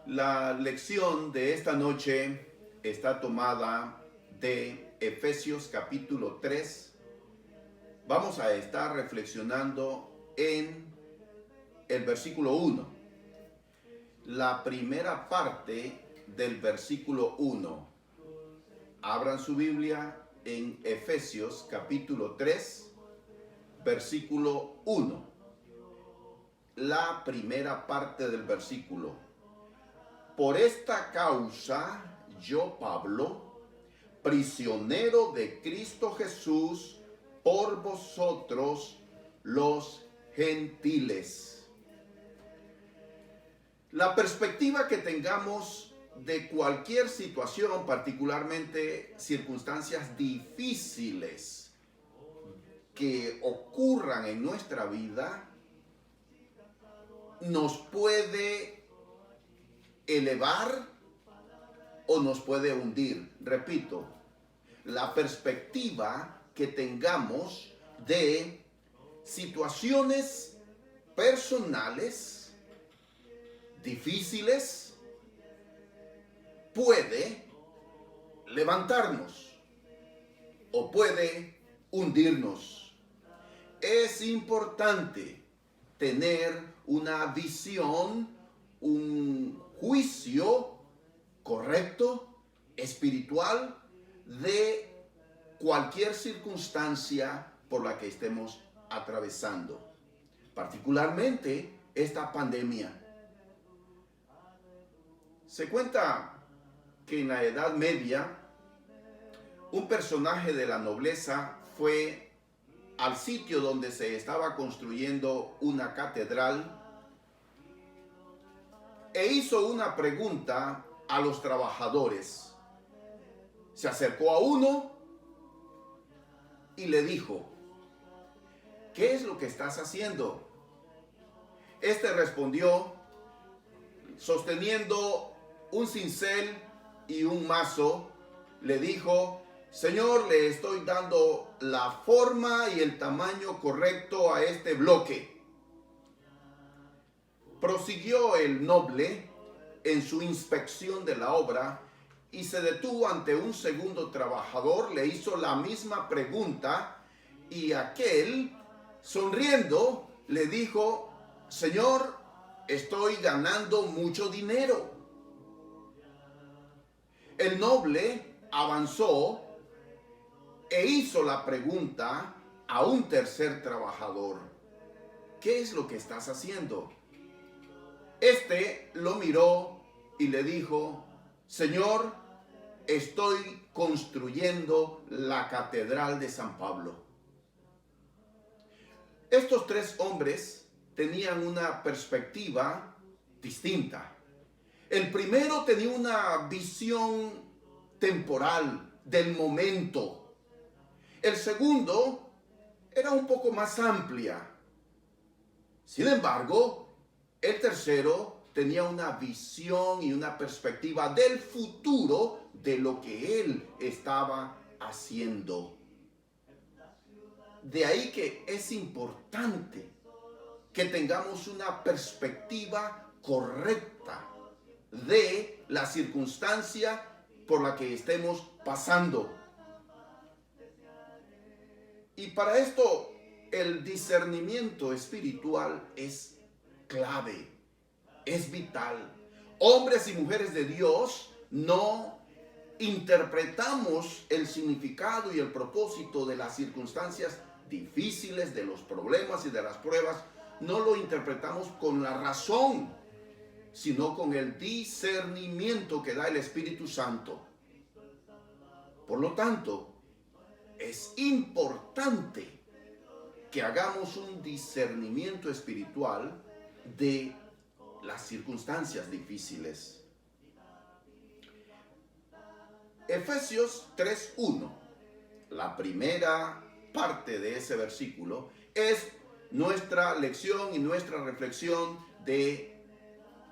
La lección de esta noche está tomada de Efesios capítulo 3. Vamos a estar reflexionando en el versículo 1. La primera parte del versículo 1. Abran su Biblia en Efesios capítulo 3, versículo 1. La primera parte del versículo. Por esta causa, yo, Pablo, prisionero de Cristo Jesús, por vosotros los gentiles. La perspectiva que tengamos de cualquier situación, particularmente circunstancias difíciles que ocurran en nuestra vida, nos puede elevar o nos puede hundir. Repito, la perspectiva que tengamos de situaciones personales difíciles puede levantarnos o puede hundirnos. Es importante tener una visión, un juicio correcto, espiritual, de cualquier circunstancia por la que estemos atravesando, particularmente esta pandemia. Se cuenta que en la Edad Media un personaje de la nobleza fue al sitio donde se estaba construyendo una catedral e hizo una pregunta a los trabajadores. Se acercó a uno y le dijo: ¿qué es lo que estás haciendo? Este respondió, sosteniendo un cincel y un mazo, le dijo: Señor, le estoy dando la forma y el tamaño correcto a este bloque. Prosiguió el noble en su inspección de la obra y se detuvo ante un segundo trabajador, le hizo la misma pregunta y aquel, sonriendo, le dijo: Señor, estoy ganando mucho dinero. El noble avanzó e hizo la pregunta a un tercer trabajador: ¿qué es lo que estás haciendo? Este lo miró y le dijo: Señor, estoy construyendo la catedral de San Pablo. Estos tres hombres tenían una perspectiva distinta. El primero tenía una visión temporal del momento. El segundo era un poco más amplia. Sin embargo, el tercero tenía una visión y una perspectiva del futuro de lo que él estaba haciendo. De ahí que es importante que tengamos una perspectiva correcta de la circunstancia por la que estemos pasando. Y para esto el discernimiento espiritual es clave, es vital. Hombres y mujeres de Dios no interpretamos el significado y el propósito de las circunstancias difíciles, de los problemas y de las pruebas, no lo interpretamos con la razón, sino con el discernimiento que da el Espíritu Santo. Por lo tanto, es importante que hagamos un discernimiento espiritual de las circunstancias difíciles. Efesios 3:1, la primera parte de ese versículo, es nuestra lección y nuestra reflexión de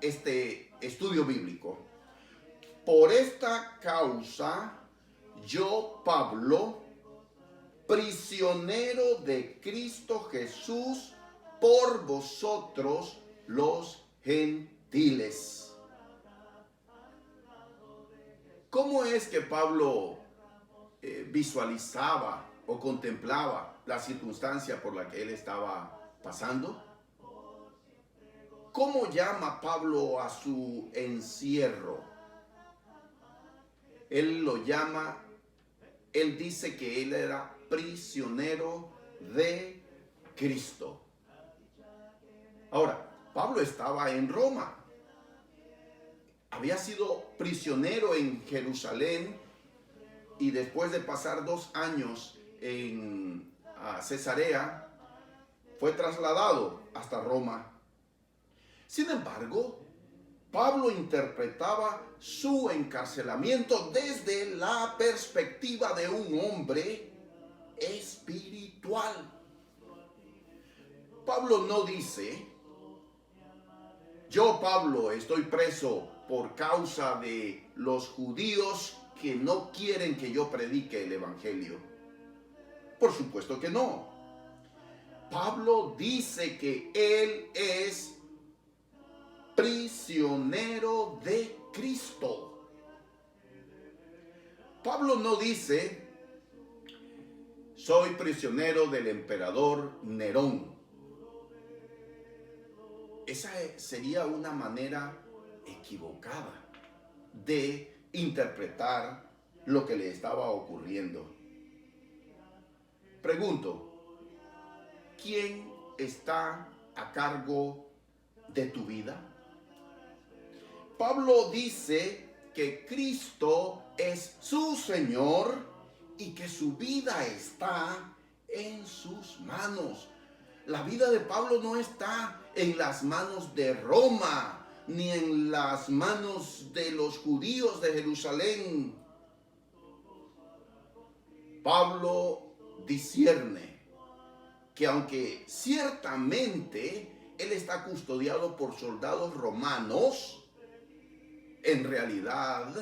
este estudio bíblico. Por esta causa, yo, Pablo, prisionero de Cristo Jesús, por vosotros los gentiles. ¿Cómo es que Pablo visualizaba o contemplaba la circunstancia por la que él estaba pasando? ¿Cómo llama Pablo a su encierro? Él lo llama, él dice que él era prisionero de Cristo. Ahora, Pablo estaba en Roma. Había sido prisionero en Jerusalén y después de pasar 2 años en Cesarea, fue trasladado hasta Roma. Sin embargo, Pablo interpretaba su encarcelamiento desde la perspectiva de un hombre espiritual. Pablo no dice: yo, Pablo, estoy preso por causa de los judíos que no quieren que yo predique el evangelio. Por supuesto que no. Pablo dice que él es prisionero de Cristo. Pablo no dice: soy prisionero del emperador Nerón. Esa sería una manera equivocada de interpretar lo que le estaba ocurriendo. Pregunto, ¿quién está a cargo de tu vida? Pablo dice que Cristo es su Señor y que su vida está en sus manos. La vida de Pablo no está en las manos de Roma, ni en las manos de los judíos de Jerusalén. Pablo discierne que aunque ciertamente él está custodiado por soldados romanos, en realidad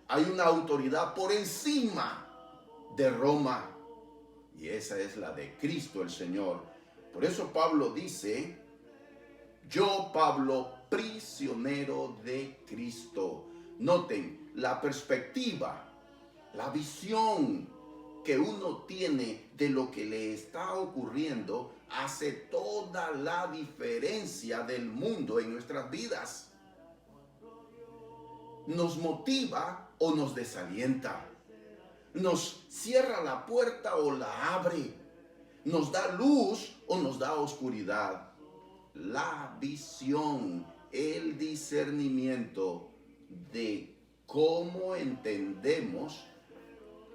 hay una autoridad por encima de Roma, y esa es la de Cristo el Señor. Por eso Pablo dice: yo, Pablo, prisionero de Cristo. Noten la perspectiva, la visión que uno tiene de lo que le está ocurriendo hace toda la diferencia del mundo en nuestras vidas. Nos motiva o nos desalienta. Nos cierra la puerta o la abre. Nos da luz o nos da oscuridad. La visión, el discernimiento de cómo entendemos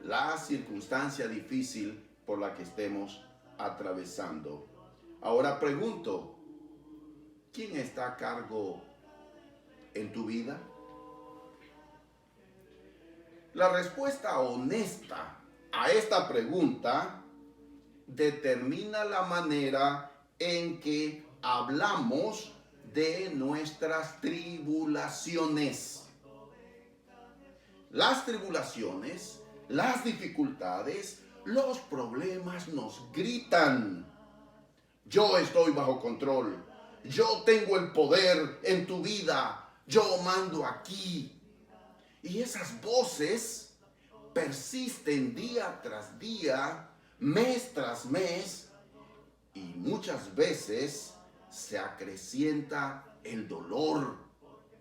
la circunstancia difícil por la que estemos atravesando. Ahora pregunto, ¿quién está a cargo en tu vida? La respuesta honesta a esta pregunta determina la manera en que hablamos de nuestras tribulaciones. Las tribulaciones, las dificultades, los problemas nos gritan: yo estoy bajo control, yo tengo el poder en tu vida, yo mando aquí. Y esas voces persisten día tras día, mes tras mes, y muchas veces se acrecienta el dolor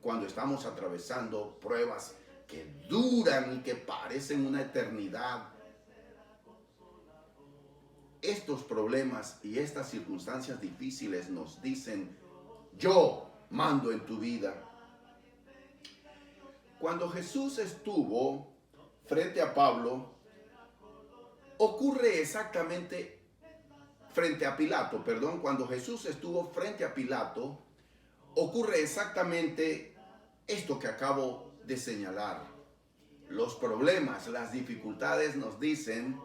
cuando estamos atravesando pruebas que duran y que parecen una eternidad. Estos problemas y estas circunstancias difíciles nos dicen: yo mando en tu vida. Cuando Jesús estuvo frente a Pablo, ocurre exactamente cuando Jesús estuvo frente a Pilato, ocurre exactamente esto que acabo de señalar. Los problemas, las dificultades nos dicen: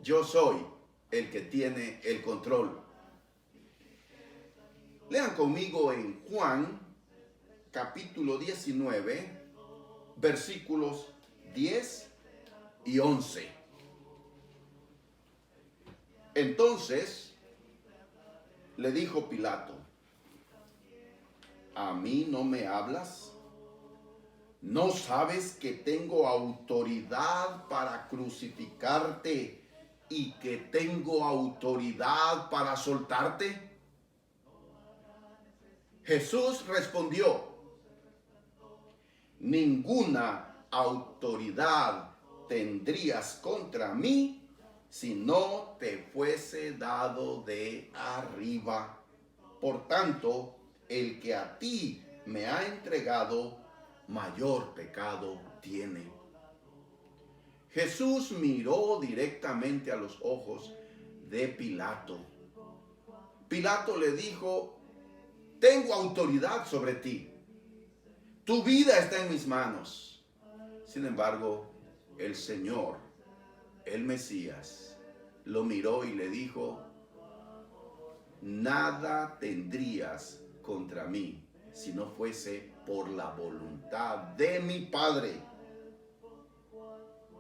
yo soy el que tiene el control. Lean conmigo en Juan, capítulo 19, versículos 10 y 11. Entonces le dijo Pilato: ¿a mí no me hablas? ¿No sabes que tengo autoridad para crucificarte y que tengo autoridad para soltarte? Jesús respondió: ninguna autoridad tendrías contra mí si no te fuese dado de arriba. Por tanto, el que a ti me ha entregado, mayor pecado tiene. Jesús miró directamente a los ojos de Pilato. Pilato le dijo: tengo autoridad sobre ti. Tu vida está en mis manos. Sin embargo, el Señor, el Mesías, lo miró y le dijo: nada tendrías contra mí si no fuese por la voluntad de mi Padre.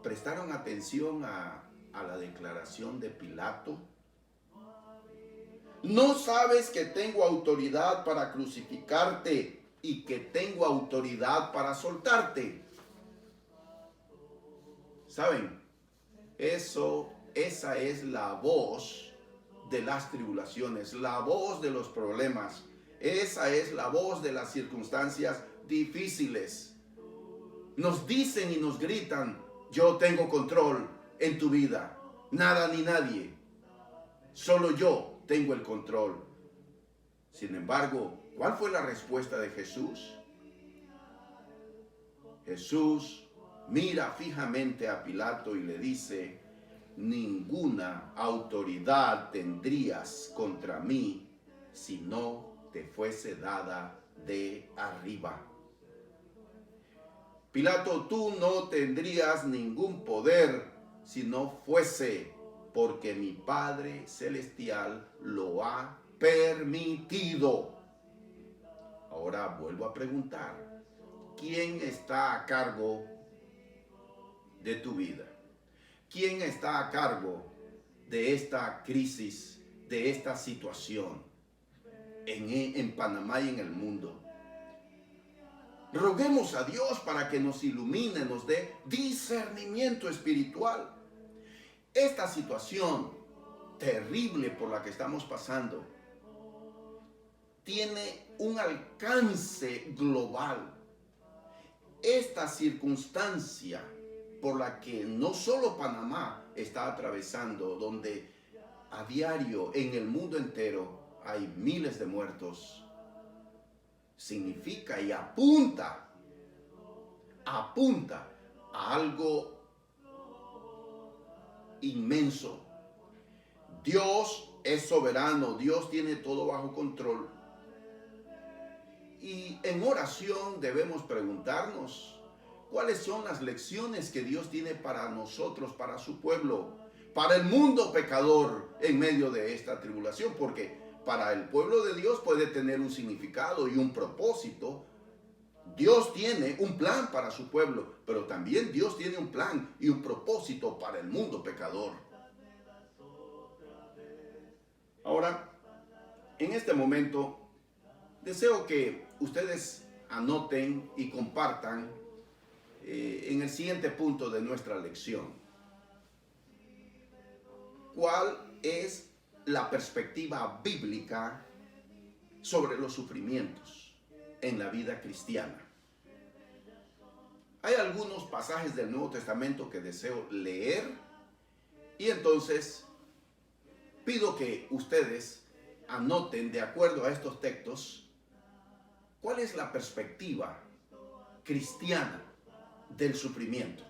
¿Prestaron atención a la declaración de Pilato? ¿No sabes que tengo autoridad para crucificarte y que tengo autoridad para soltarte? ¿Saben? Esa es la voz de las tribulaciones, la voz de los problemas. Esa es la voz de las circunstancias difíciles. Nos dicen y nos gritan: yo tengo control en tu vida. Nada ni nadie. Solo yo tengo el control. Sin embargo, ¿cuál fue la respuesta de Jesús? Jesús mira fijamente a Pilato y le dice: ninguna autoridad tendrías contra mí si no te fuese dada de arriba. Pilato, tú no tendrías ningún poder si no fuese porque mi Padre Celestial lo ha permitido. Ahora vuelvo a preguntar: ¿quién está a cargo de tu vida? ¿Quién está a cargo de esta crisis, de esta situación en Panamá y en el mundo? Roguemos a Dios para que nos ilumine, nos dé discernimiento espiritual. Esta situación terrible por la que estamos pasando tiene un alcance global. Esta circunstancia por la que no solo Panamá está atravesando, donde a diario en el mundo entero hay miles de muertos, significa y apunta a algo inmenso. Dios es soberano, Dios tiene todo bajo control. Y en oración debemos preguntarnos: ¿cuáles son las lecciones que Dios tiene para nosotros, para su pueblo, para el mundo pecador en medio de esta tribulación? Porque para el pueblo de Dios puede tener un significado y un propósito. Dios tiene un plan para su pueblo, pero también Dios tiene un plan y un propósito para el mundo pecador. Ahora, en este momento, deseo que ustedes anoten y compartan en el siguiente punto de nuestra lección: ¿cuál es la perspectiva bíblica sobre los sufrimientos en la vida cristiana? Hay algunos pasajes del Nuevo Testamento que deseo leer y entonces pido que ustedes anoten, de acuerdo a estos textos, cuál es la perspectiva cristiana del sufrimiento.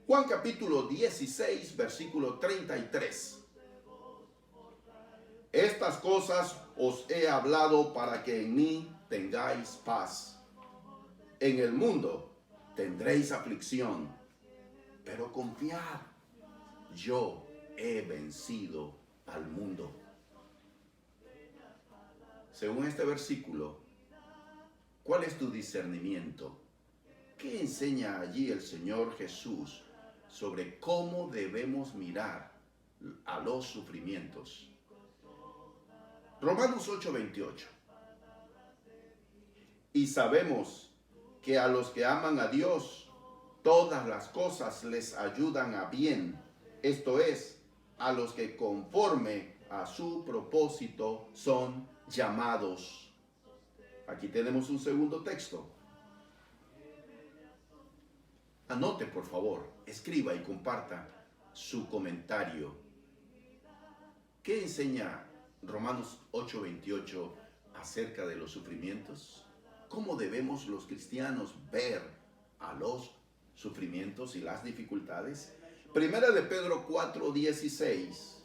Juan capítulo 16, versículo 33. Estas cosas os he hablado para que en mí tengáis paz. En el mundo tendréis aflicción, pero confiad, yo he vencido al mundo. Según este versículo, ¿cuál es tu discernimiento? ¿Qué enseña allí el Señor Jesús sobre cómo debemos mirar a los sufrimientos? Romanos 8:28. Y sabemos que a los que aman a Dios, todas las cosas les ayudan a bien. Esto es, a los que conforme a su propósito son llamados. Aquí tenemos un segundo texto. Anote, por favor, escriba y comparta su comentario. ¿Qué enseña Romanos 8:28 acerca de los sufrimientos? ¿Cómo debemos los cristianos ver a los sufrimientos y las dificultades? Primera de Pedro 4:16.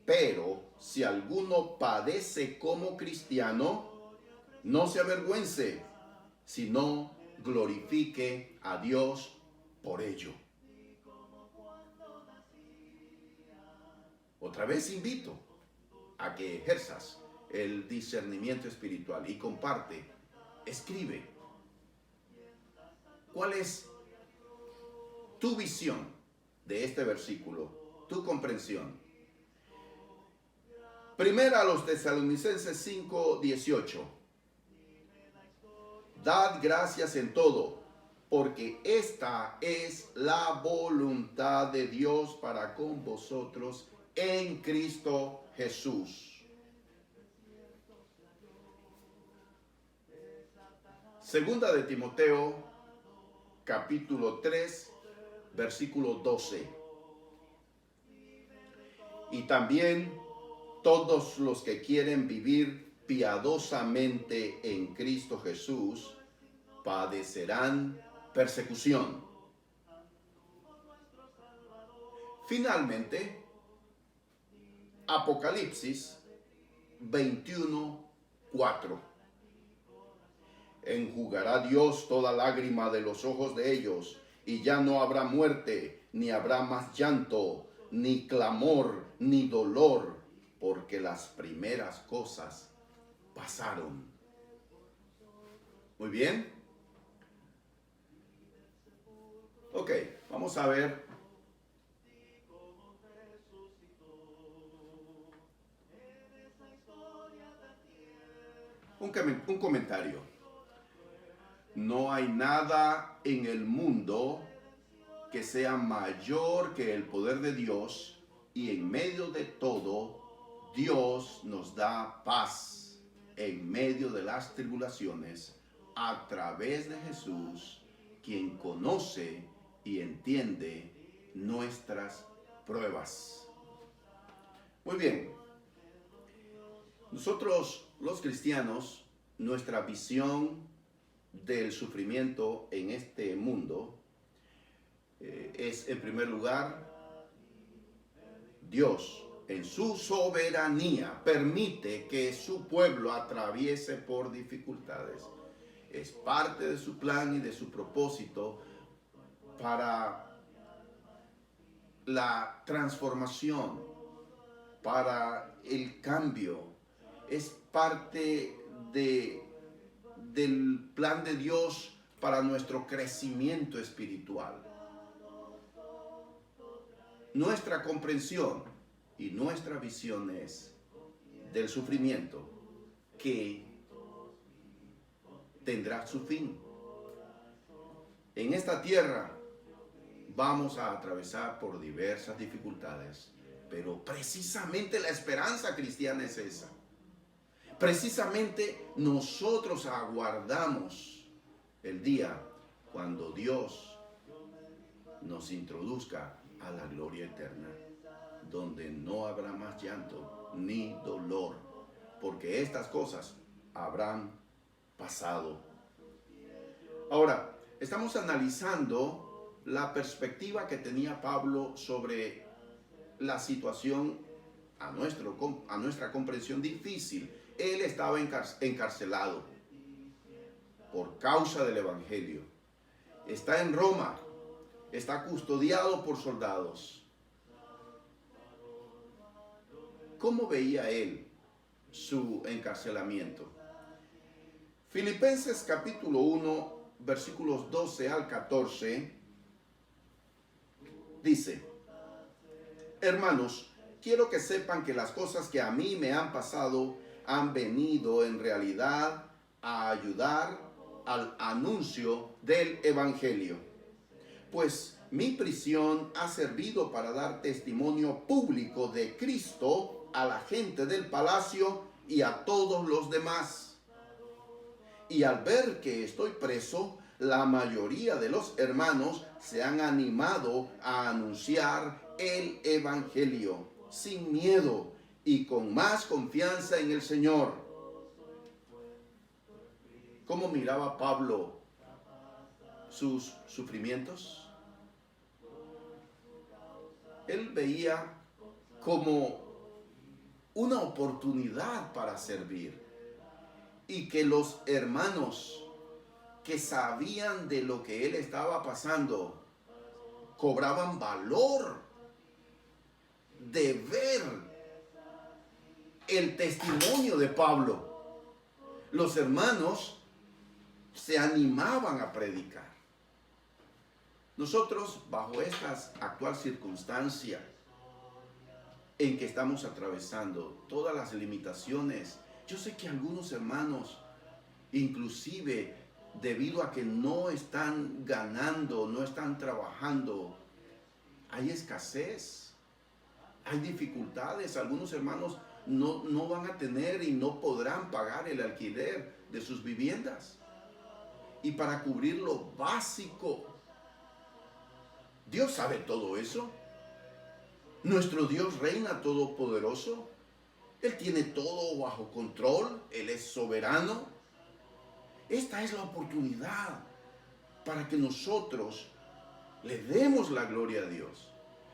Pero si alguno padece como cristiano, no se avergüence, sino glorifique a Dios por ello. Otra vez invito a que ejerzas el discernimiento espiritual y comparte, escribe. ¿Cuál es tu visión de este versículo? Tu comprensión. Primera a los Tesalonicenses 5:18. Dad gracias en todo, porque esta es la voluntad de Dios para con vosotros en Cristo Jesús. Segunda de Timoteo, capítulo 3, versículo 12. Y también todos los que quieren vivir piadosamente en Cristo Jesús padecerán persecución. Finalmente, Apocalipsis 21:4. Enjugará Dios toda lágrima de los ojos de ellos, y ya no habrá muerte, ni habrá más llanto, ni clamor, ni dolor, porque las primeras cosas pasaron. Muy bien. Ok, vamos a ver un comentario. No hay nada en el mundo que sea mayor que el poder de Dios, y en medio de todo, Dios nos da paz en medio de las tribulaciones a través de Jesús, quien conoce y entiende nuestras pruebas. Muy bien. Nosotros, los cristianos, nuestra visión del sufrimiento en este mundo es, en primer lugar, Dios en su soberanía permite que su pueblo atraviese por dificultades. Es parte de su plan y de su propósito para la transformación, para el cambio. Es parte del plan de Dios para nuestro crecimiento espiritual. Nuestra comprensión y nuestra visión es del sufrimiento que tendrá su fin. En esta tierra vamos a atravesar por diversas dificultades, pero precisamente la esperanza cristiana es esa. Precisamente nosotros aguardamos el día cuando Dios nos introduzca a la gloria eterna, donde no habrá más llanto ni dolor, porque estas cosas habrán pasado. Ahora, estamos analizando la perspectiva que tenía Pablo sobre la situación a nuestra comprensión difícil. Él estaba encarcelado por causa del Evangelio. Está en Roma. Está custodiado por soldados. ¿Cómo veía él su encarcelamiento? Filipenses capítulo 1, versículos 12 al 14, dice: Hermanos, quiero que sepan que las cosas que a mí me han pasado han venido en realidad a ayudar al anuncio del Evangelio. Pues mi prisión ha servido para dar testimonio público de Cristo a la gente del palacio y a todos los demás. Y al ver que estoy preso, la mayoría de los hermanos se han animado a anunciar el Evangelio sin miedo y con más confianza en el Señor. ¿Cómo miraba Pablo sus sufrimientos? Él veía como una oportunidad para servir, y que los hermanos que sabían de lo que él estaba pasando cobraban valor de ver el testimonio de Pablo. Los hermanos se animaban a predicar. Nosotros, bajo esta actual circunstancia en que estamos atravesando, todas las limitaciones, yo sé que algunos hermanos, inclusive debido a que no están ganando, no están trabajando, hay escasez, hay dificultades. Algunos hermanos no van a tener y no podrán pagar el alquiler de sus viviendas. Y para cubrir lo básico, Dios sabe todo eso. Nuestro Dios reina todopoderoso. Él tiene todo bajo control. Él es soberano. Esta es la oportunidad para que nosotros le demos la gloria a Dios.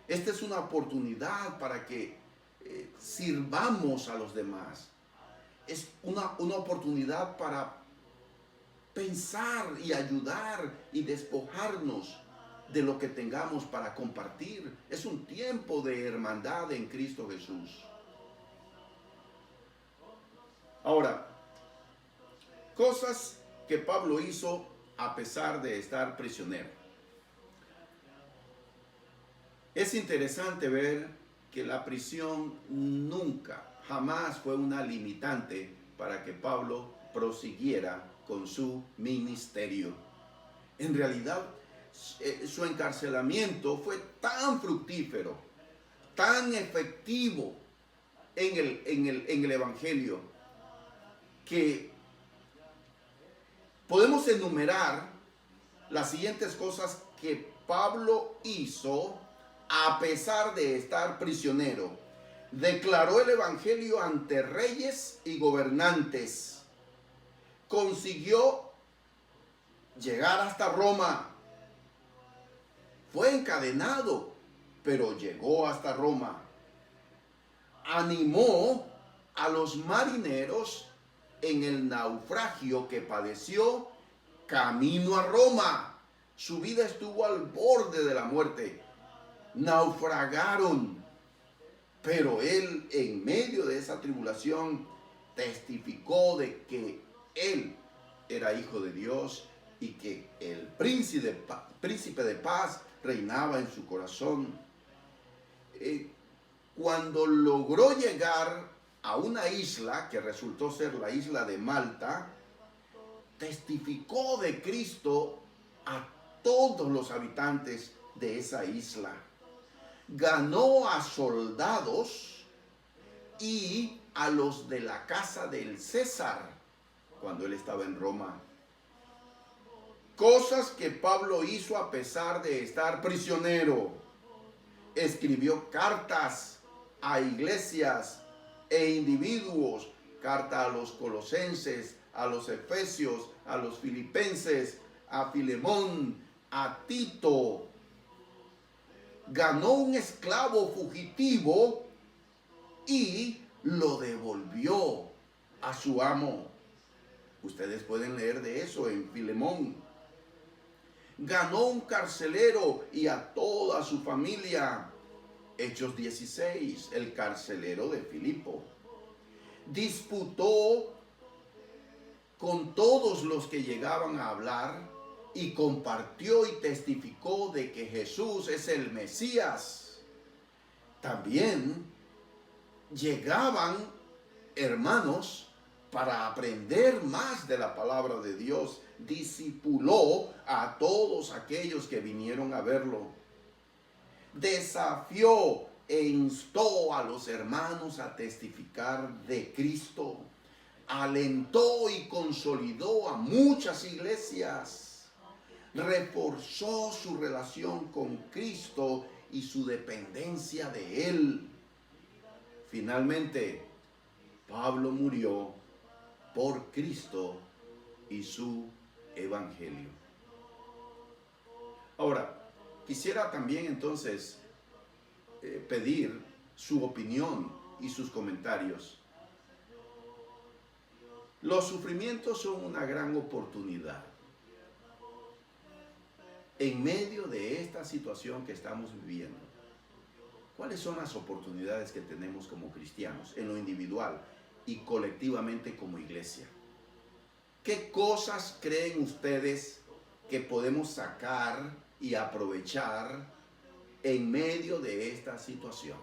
Esta es una oportunidad para que sirvamos a los demás. Es una oportunidad para pensar y ayudar y despojarnos de lo que tengamos para compartir. Es un tiempo de hermandad en Cristo Jesús. Ahora, cosas que Pablo hizo a pesar de estar prisionero. Es interesante ver que la prisión nunca, jamás fue una limitante para que Pablo prosiguiera con su ministerio. En realidad, su encarcelamiento fue tan fructífero, tan efectivo en el Evangelio, que podemos enumerar las siguientes cosas que Pablo hizo a pesar de estar prisionero. Declaró el Evangelio ante reyes y gobernantes. Consiguió llegar hasta Roma. Fue encadenado, pero llegó hasta Roma. Animó a los marineros en el naufragio que padeció camino a Roma. Su vida estuvo al borde de la muerte. Naufragaron, pero él, en medio de esa tribulación, testificó de que él era hijo de Dios y que el príncipe de paz reinaba en su corazón. Cuando logró llegar a una isla que resultó ser la isla de Malta, testificó de Cristo a todos los habitantes de esa isla. Ganó a soldados y a los de la casa del César cuando él estaba en Roma. Cosas que Pablo hizo a pesar de estar prisionero. Escribió cartas a iglesias e individuos, carta a los colosenses, a los efesios, a los filipenses, a Filemón, a Tito. Ganó un esclavo fugitivo y lo devolvió a su amo. Ustedes pueden leer de eso en Filemón. Ganó un carcelero y a toda su familia. Hechos 16, el carcelero de Filipo. Disputó con todos los que llegaban a hablar y compartió y testificó de que Jesús es el Mesías. También llegaban hermanos para aprender más de la palabra de Dios discipuló a todos aquellos que vinieron a verlo. Desafió e instó a los hermanos a testificar de Cristo. Alentó y consolidó a muchas iglesias. Reforzó su relación con Cristo y su dependencia de Él. Finalmente, Pablo murió por Cristo y su evangelio. Ahora, quisiera también entonces pedir su opinión y sus comentarios. Los sufrimientos son una gran oportunidad. En medio de esta situación que estamos viviendo, ¿cuáles son las oportunidades que tenemos como cristianos en lo individual y colectivamente como iglesia? ¿Qué cosas creen ustedes que podemos sacar y aprovechar en medio de esta situación?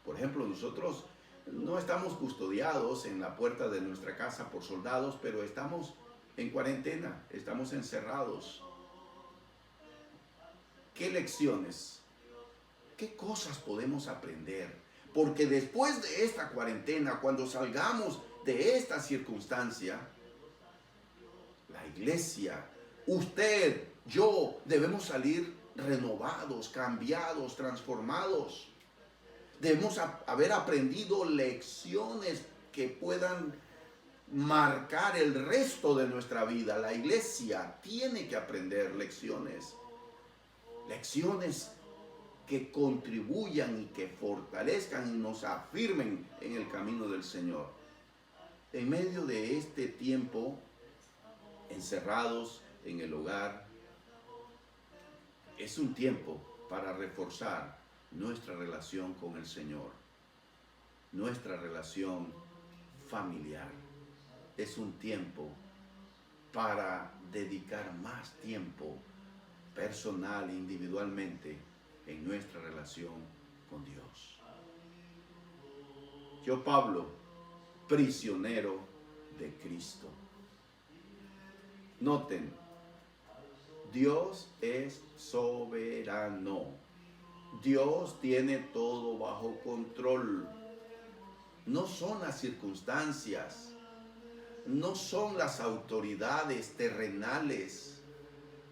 Por ejemplo, nosotros no estamos custodiados en la puerta de nuestra casa por soldados, pero estamos en cuarentena, estamos encerrados. ¿Qué lecciones, qué cosas podemos aprender? Porque después de esta cuarentena, cuando salgamos de esta circunstancia, la iglesia, usted, yo, debemos salir renovados, cambiados, transformados. Debemos haber aprendido lecciones que puedan marcar el resto de nuestra vida. La iglesia tiene que aprender lecciones. Lecciones que contribuyan y que fortalezcan y nos afirmen en el camino del Señor. En medio de este tiempo, encerrados en el hogar, es un tiempo para reforzar nuestra relación con el Señor, nuestra relación familiar. Es un tiempo para dedicar más tiempo personal e individualmente en nuestra relación con Dios. Yo, Pablo, prisionero de Cristo. Noten, Dios es soberano. Dios tiene todo bajo control. No son las circunstancias, no son las autoridades terrenales.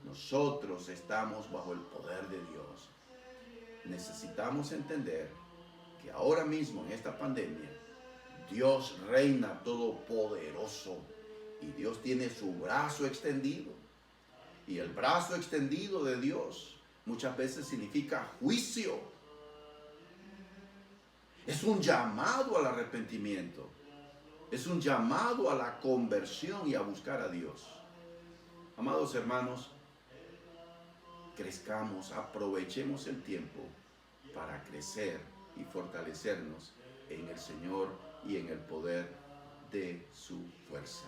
Nosotros estamos bajo el poder de Dios. Necesitamos entender que ahora mismo en esta pandemia, Dios reina todopoderoso y Dios tiene su brazo extendido. Y el brazo extendido de Dios muchas veces significa juicio. Es un llamado al arrepentimiento. Es un llamado a la conversión y a buscar a Dios. Amados hermanos, crezcamos, aprovechemos el tiempo para crecer y fortalecernos en el Señor y en el poder de su fuerza.